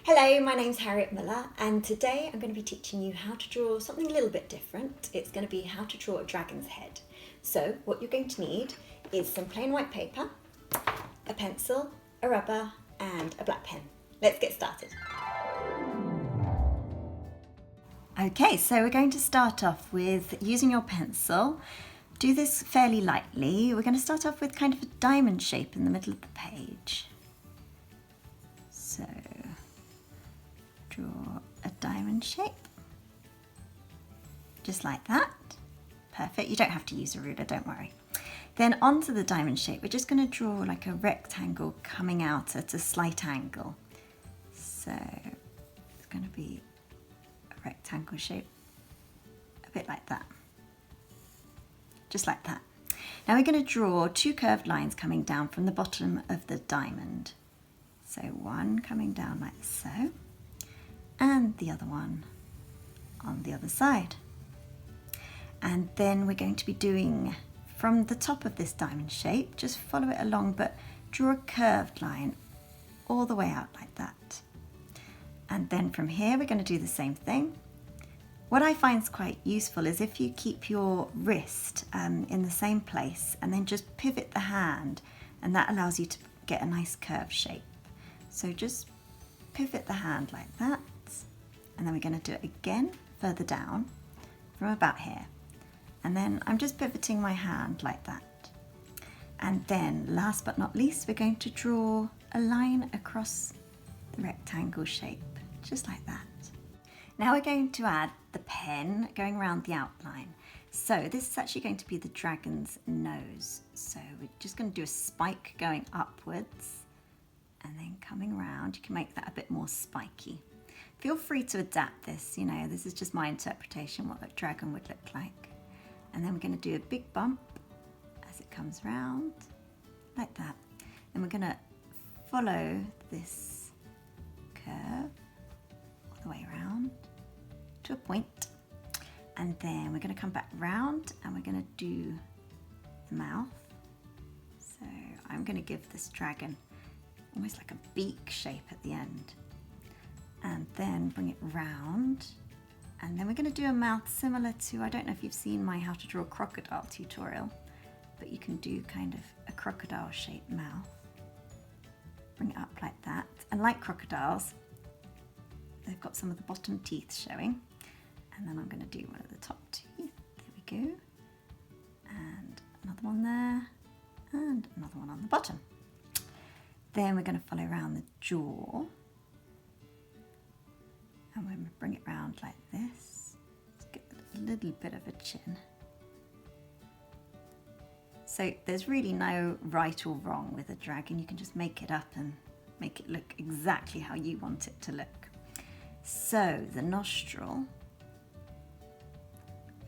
Hello, my name's Harriet Muller, and today I'm going to be teaching you how to draw something a little bit different. It's going to be how to draw a dragon's head. So what you're going to need is some plain white paper, a pencil, a rubber and a black pen. Let's get started. Okay, so we're going to start off with using your pencil. Do this fairly lightly. We're going to start off with kind of a diamond shape in the middle of the page. So draw a diamond shape, just like that. Perfect, you don't have to use a ruler, don't worry. Then onto the diamond shape, we're just going to draw like a rectangle coming out at a slight angle. So it's going to be a rectangle shape, a bit like that, just like that. Now we're going to draw two curved lines coming down from the bottom of the diamond. So one coming down like so, and the other one on the other side. And then we're going to be doing from the top of this diamond shape, just follow it along, but draw a curved line all the way out like that. And then from here, we're going to do the same thing. What I find is quite useful is if you keep your wrist in the same place and then just pivot the hand, and that allows you to get a nice curved shape. So just pivot the hand like that. And then we're going to do it again further down from about here. And then I'm just pivoting my hand like that. And then last but not least, we're going to draw a line across the rectangle shape, just like that. Now we're going to add the pen going around the outline. So this is actually going to be the dragon's nose. So we're just going to do a spike going upwards and then coming around. You can make that a bit more spiky. Feel free to adapt this, you know, this is just my interpretation what a dragon would look like. And then we're going to do a big bump as it comes round, like that. And we're going to follow this curve all the way around to a point. And then we're going to come back round and we're going to do the mouth. So I'm going to give this dragon almost like a beak shape at the end. And then bring it round, and then we're going to do a mouth similar to, I don't know if you've seen my how to draw a crocodile tutorial, but you can do kind of a crocodile shaped mouth. Bring it up like that, and like crocodiles, they've got some of the bottom teeth showing, and then I'm going to do one of the top teeth. There we go, and another one there, and another one on the bottom. Then we're going to follow around the jaw. And we're going to bring it round like this to get a little bit of a chin. So there's really no right or wrong with a dragon. You can just make it up and make it look exactly how you want it to look. So the nostril,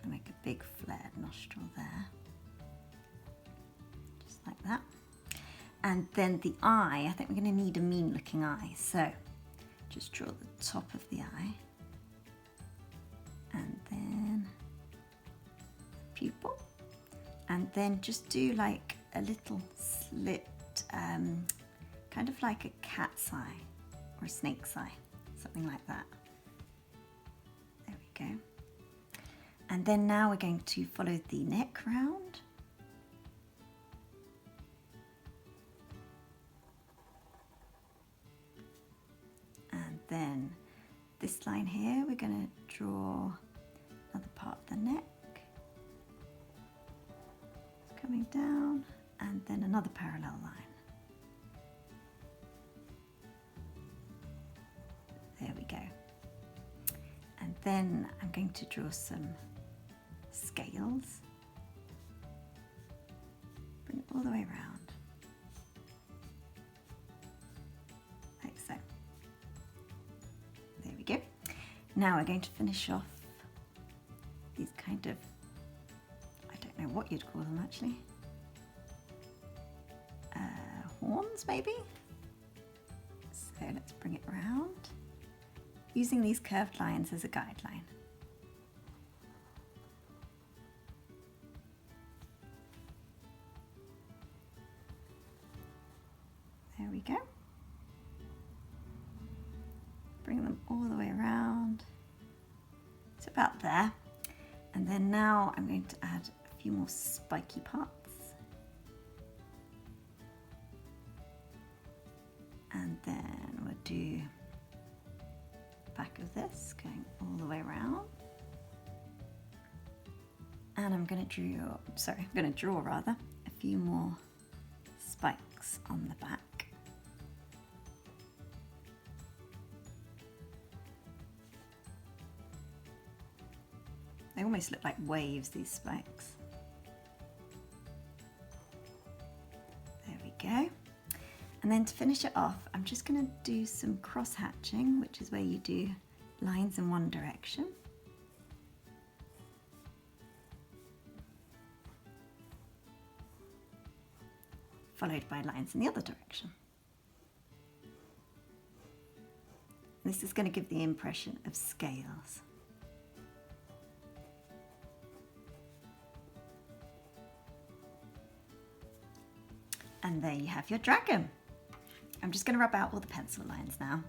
I'll make a big flared nostril there, just like that. And then the eye, I think we're going to need a mean looking eye. So just draw the top of the eye and then the pupil, and then just do like a little slit, kind of like a cat's eye or a snake's eye, something like that. There we go. And then now we're going to follow the neck round. Then this line here, we're going to draw another part of the neck, coming down, and then another parallel line. There we go. And then I'm going to draw some scales. Bring it all the way around. Like so. There we go. Now we're going to finish off these kind of, I don't know what you'd call them actually, horns maybe? So let's bring it round, using these curved lines as a guideline. There we go. bring them all the way around. So about there. And then now I'm going to add a few more spiky parts. And then we'll do the back of this going all the way around. And I'm going to draw rather a few more spikes on the back. They almost look like waves, these spikes. There we go. And then to finish it off, I'm just going to do some cross hatching, which is where you do lines in one direction. Followed by lines in the other direction. This is going to give the impression of scales. And there you have your dragon. I'm just going to rub out all the pencil lines now.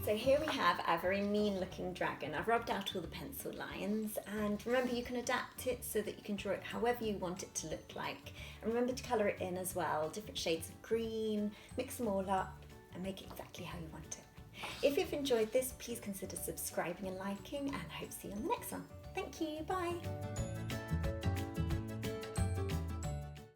So here we have our very mean looking dragon. I've rubbed out all the pencil lines, and remember you can adapt it so that you can draw it however you want it to look like. And remember to colour it in as well, different shades of green, mix them all up and make it exactly how you want it. If you've enjoyed this, please consider subscribing and liking, and I hope to see you on the next one. Thank you, bye.